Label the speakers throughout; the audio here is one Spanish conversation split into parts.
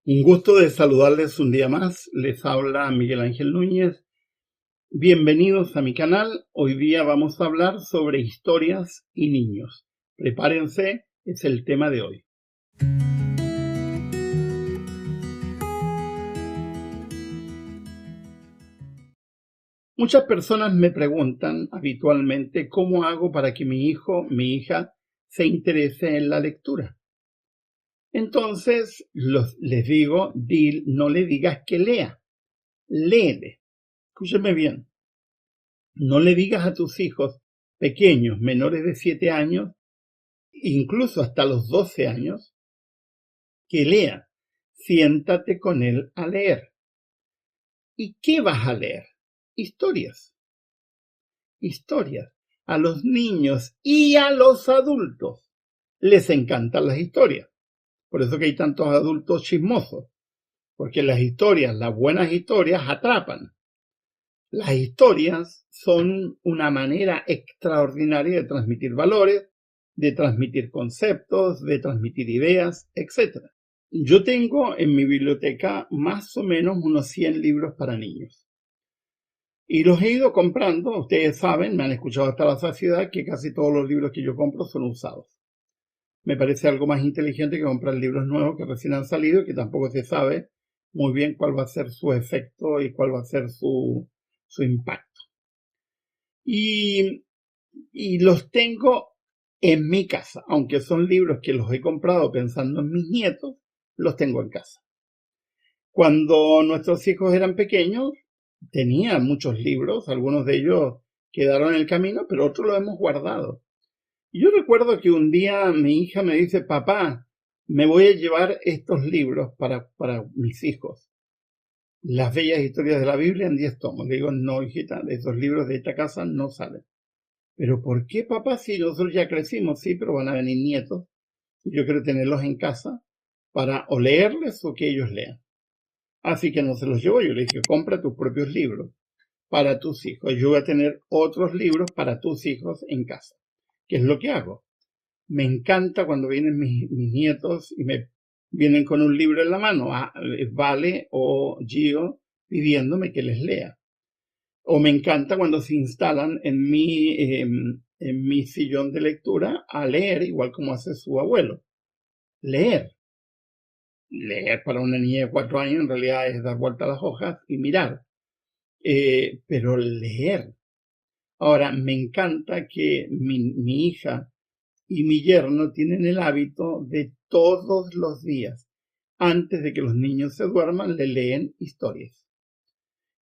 Speaker 1: Un gusto de saludarles un día más. Les habla Miguel Ángel Núñez. Bienvenidos a mi canal. Hoy día vamos a hablar sobre historias y niños. Prepárense, es el tema de hoy. Muchas personas me preguntan habitualmente cómo hago para que mi hijo, mi hija, se interese en la lectura. Entonces les digo, no le digas que lea, léele. Escúcheme bien. No le digas a tus hijos pequeños, menores de 7 años, incluso hasta los 12 años, que lea. Siéntate con él a leer. ¿Y qué vas a leer? Historias. Historias. A los niños y a los adultos les encantan las historias. Por eso que hay tantos adultos chismosos. Porque las historias, las buenas historias, atrapan. Las historias son una manera extraordinaria de transmitir valores, de transmitir conceptos, de transmitir ideas, etc. Yo tengo en mi biblioteca más o menos unos 100 libros para niños. Y los he ido comprando, ustedes saben, me han escuchado hasta la saciedad, que casi todos los libros que yo compro son usados. Me parece algo más inteligente que comprar libros nuevos que recién han salido y que tampoco se sabe muy bien cuál va a ser su efecto y cuál va a ser su impacto. Y los tengo en mi casa, aunque son libros que los he comprado pensando en mis nietos, los tengo en casa. Cuando nuestros hijos eran pequeños, tenían muchos libros, algunos de ellos quedaron en el camino, pero otros los hemos guardado. Y yo recuerdo que un día mi hija me dice, papá, me voy a llevar estos libros para mis hijos. Las bellas historias de la Biblia en 10 tomos. Le digo, no, hijita, esos libros de esta casa no salen. ¿Pero por qué, papá? Si nosotros ya crecimos, sí, pero van a venir nietos. Y yo quiero tenerlos en casa para o leerles o que ellos lean. Así que no se los llevo. Yo le dije, compra tus propios libros para tus hijos. Yo voy a tener otros libros para tus hijos en casa. ¿Qué es lo que hago? Me encanta cuando vienen mis nietos y me vienen con un libro en la mano, Vale o Gio, pidiéndome que les lea. O me encanta cuando se instalan en mi sillón de lectura a leer, igual como hace su abuelo. Leer. Leer para una niña de 4 años en realidad es dar vuelta a las hojas y mirar. Pero leer. Ahora, me encanta que mi hija y mi yerno tienen el hábito de todos los días, antes de que los niños se duerman, le leen historias.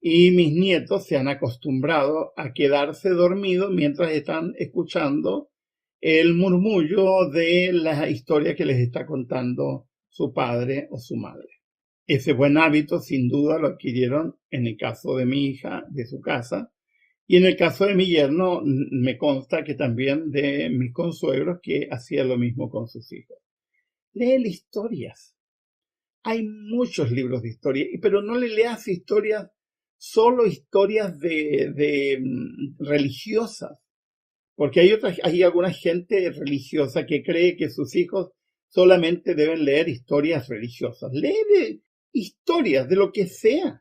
Speaker 1: Y mis nietos se han acostumbrado a quedarse dormidos mientras están escuchando el murmullo de la historia que les está contando su padre o su madre. Ese buen hábito sin duda lo adquirieron en el caso de mi hija, de su casa, y en el caso de mi yerno me consta que también de mis consuegros que hacía lo mismo con sus hijos. Léele historias. Hay muchos libros de historia, pero no le leas historias, solo historias religiosas, porque hay alguna gente religiosa que cree que sus hijos solamente deben leer historias religiosas. Lee historias de lo que sea,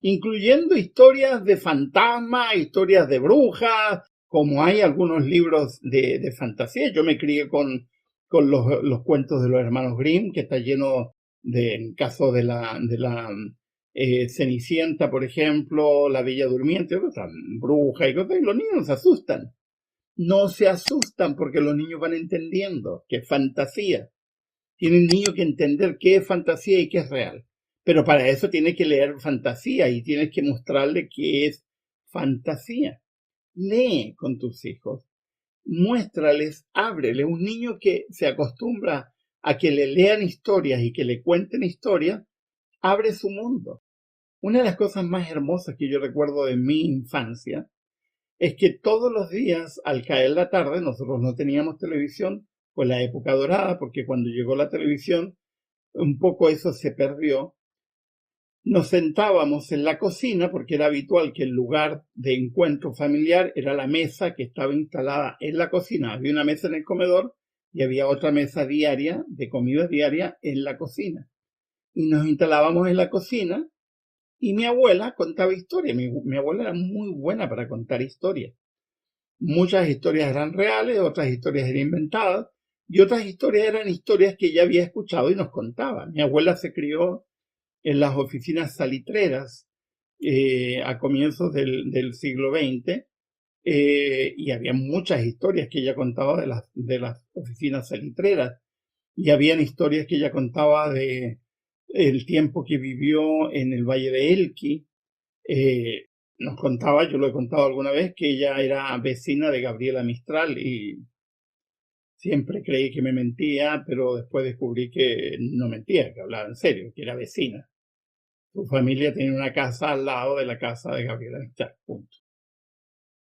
Speaker 1: incluyendo historias de fantasmas, historias de brujas, como hay algunos libros de fantasía. Yo me crié con los cuentos de los hermanos Grimm, que está lleno de casos de la Cenicienta, por ejemplo, la Bella Durmiente, bruja y cosas, y los niños se asustan. No se asustan porque los niños van entendiendo que es fantasía. Tienen niños que entender qué es fantasía y qué es real. Pero para eso tienes que leer fantasía y tienes que mostrarle qué es fantasía. Lee con tus hijos. Muéstrales, ábrele. Un niño que se acostumbra a que le lean historias y que le cuenten historias, abre su mundo. Una de las cosas más hermosas que yo recuerdo de mi infancia es que todos los días, al caer la tarde, nosotros no teníamos televisión, fue la época dorada, porque cuando llegó la televisión, un poco eso se perdió. Nos sentábamos en la cocina, porque era habitual que el lugar de encuentro familiar era la mesa que estaba instalada en la cocina. Había una mesa en el comedor y había otra mesa diaria, de comida diaria, en la cocina. y nos instalábamos en la cocina y mi abuela contaba historias. Mi abuela era muy buena para contar historias. Muchas historias eran reales, otras historias eran inventadas y otras historias eran historias que ella había escuchado y nos contaba. Mi abuela se crió en las oficinas salitreras a comienzos del siglo XX y había muchas historias que ella contaba de las oficinas salitreras y habían historias que ella contaba de el tiempo que vivió en el Valle de Elqui. Nos contaba, yo lo he contado alguna vez, que ella era vecina de Gabriela Mistral y siempre creí que me mentía, pero después descubrí que no mentía, que hablaba en serio, que era vecina. Su familia tenía una casa al lado de la casa de Gabriela Mistral, punto.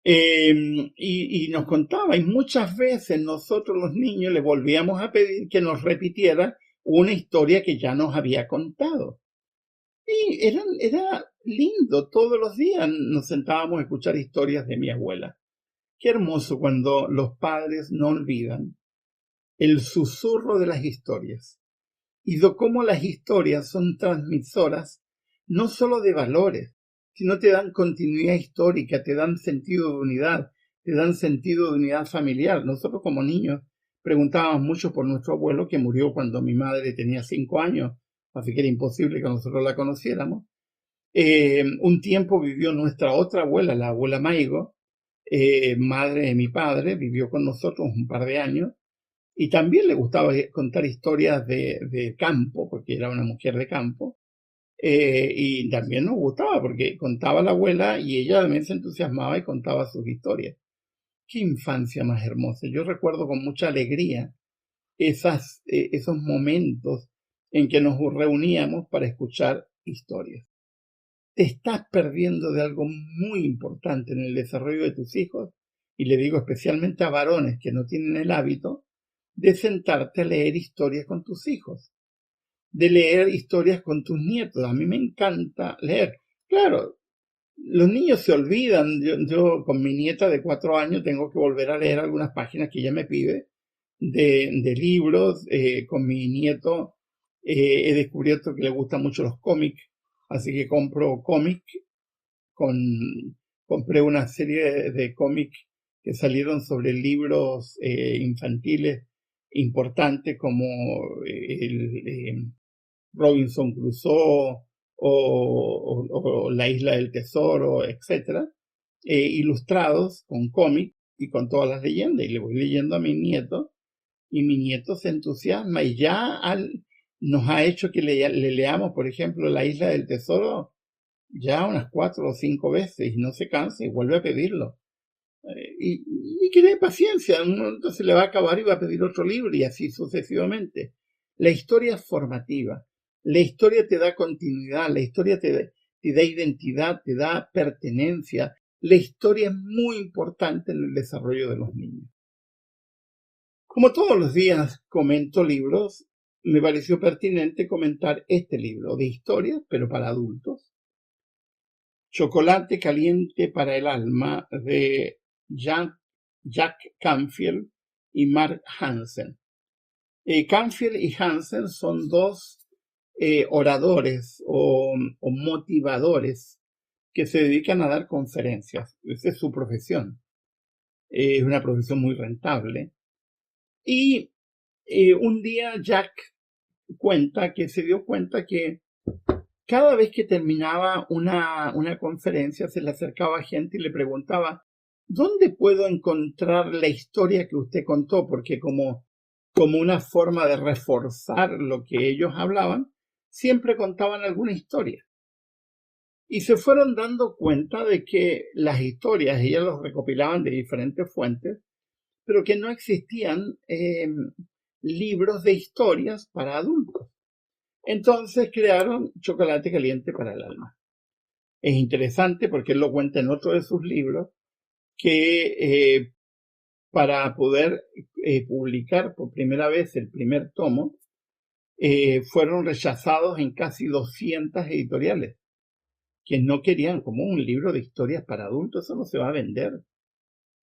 Speaker 1: Y nos contaba, y muchas veces nosotros los niños le volvíamos a pedir que nos repitiera una historia que ya nos había contado. Y era lindo, todos los días nos sentábamos a escuchar historias de mi abuela. Qué hermoso cuando los padres no olvidan el susurro de las historias y de cómo las historias son transmisoras no solo de valores, sino te dan continuidad histórica, te dan sentido de unidad, te dan sentido de unidad familiar. Nosotros como niños preguntábamos mucho por nuestro abuelo que murió cuando mi madre tenía 5 años, así que era imposible que nosotros la conociéramos. Un tiempo vivió nuestra otra abuela, la abuela Maigo, madre de mi padre, vivió con nosotros un par de años y también le gustaba contar historias de campo, porque era una mujer de campo. Y también nos gustaba porque contaba la abuela y ella también se entusiasmaba y contaba sus historias. Qué infancia más hermosa. Yo recuerdo con mucha alegría esos momentos en que nos reuníamos para escuchar historias. Te estás perdiendo de algo muy importante en el desarrollo de tus hijos, y le digo especialmente a varones que no tienen el hábito de sentarte a leer historias con tus hijos, de leer historias con tus nietos. A mí me encanta leer. Claro, los niños se olvidan. Yo con mi nieta de 4 años tengo que volver a leer algunas páginas que ella me pide de libros. Con mi nieto he descubierto que le gustan mucho los cómics, así que compro cómics. Compré una serie de cómics que salieron sobre libros infantiles importantes como Robinson Crusoe o La Isla del Tesoro, etcétera, ilustrados con cómics y con todas las leyendas. Y le voy leyendo a mi nieto y mi nieto se entusiasma y ya nos ha hecho que le leamos, por ejemplo, La Isla del Tesoro ya unas 4 o 5 veces y no se cansa y vuelve a pedirlo. Y que dé paciencia, entonces le va a acabar y va a pedir otro libro y así sucesivamente. La historia es formativa, la historia te da continuidad, la historia te da identidad, te da pertenencia. La historia es muy importante en el desarrollo de los niños. Como todos los días comento libros, me pareció pertinente comentar este libro de historias, pero para adultos. Chocolate caliente para el alma, de Jack Canfield y Mark Hansen. Canfield y Hansen son dos oradores o motivadores que se dedican a dar conferencias. Esa es su profesión. Es una profesión muy rentable. Y un día Jack cuenta que se dio cuenta que cada vez que terminaba una conferencia se le acercaba gente y le preguntaba, ¿dónde puedo encontrar la historia que usted contó? Porque como una forma de reforzar lo que ellos hablaban, siempre contaban alguna historia. Y se fueron dando cuenta de que las historias, ellos los recopilaban de diferentes fuentes, pero que no existían libros de historias para adultos. Entonces crearon Chocolate caliente para el alma. Es interesante porque él lo cuenta en otro de sus libros que para poder publicar por primera vez el primer tomo, fueron rechazados en casi 200 editoriales que no querían como un libro de historias para adultos. Eso no se va a vender.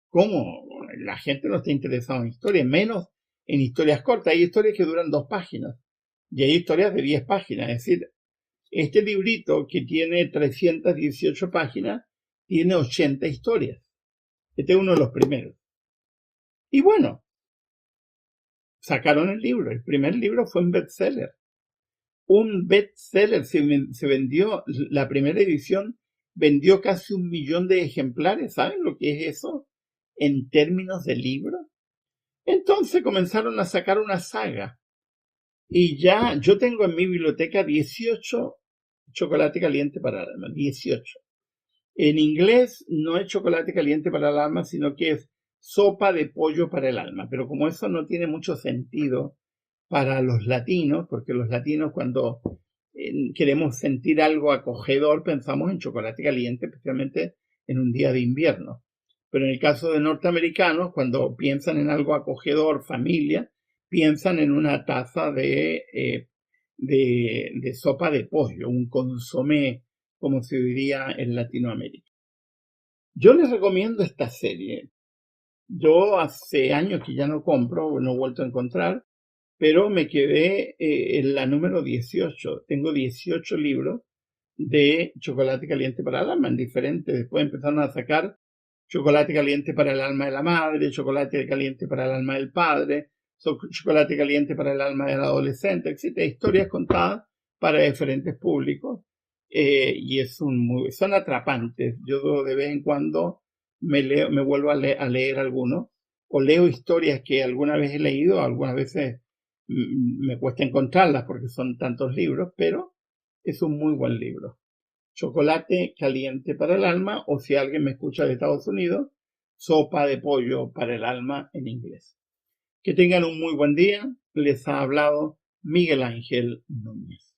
Speaker 1: ¿Cómo? La gente no está interesada en historias, menos en historias cortas. Hay historias que duran 2 páginas. Y hay historias de 10 páginas. Es decir, este librito que tiene 318 páginas, tiene 80 historias. Este es uno de los primeros. Y bueno, sacaron el libro. El primer libro fue un bestseller. Un bestseller se vendió, la primera edición vendió casi 1 millón de ejemplares. ¿Saben lo que es eso en términos de libro? Entonces comenzaron a sacar una saga. Y ya yo tengo en mi biblioteca 18 chocolate caliente para el alma. 18. En inglés no es chocolate caliente para el alma, sino que es sopa de pollo para el alma. Pero como eso no tiene mucho sentido para los latinos, porque los latinos cuando queremos sentir algo acogedor pensamos en chocolate caliente, especialmente en un día de invierno. Pero en el caso de norteamericanos, cuando piensan en algo acogedor, familia, piensan en una taza de sopa de pollo, un consomé, como se diría en Latinoamérica. Yo les recomiendo esta serie. Yo hace años que ya no compro, no he vuelto a encontrar, pero me quedé en la número 18. Tengo 18 libros de chocolate caliente para el alma, en diferentes. Después empezaron a sacar chocolate caliente para el alma de la madre, chocolate caliente para el alma del padre, chocolate caliente para el alma del adolescente, etc. Historias contadas para diferentes públicos y son atrapantes. Yo de vez en cuando me vuelvo a leer algunos o leo historias que alguna vez he leído, algunas veces me cuesta encontrarlas porque son tantos libros, pero es un muy buen libro. Chocolate caliente para el alma, o si alguien me escucha de Estados Unidos, sopa de pollo para el alma en inglés. Que tengan un muy buen día. Les ha hablado Miguel Ángel Núñez.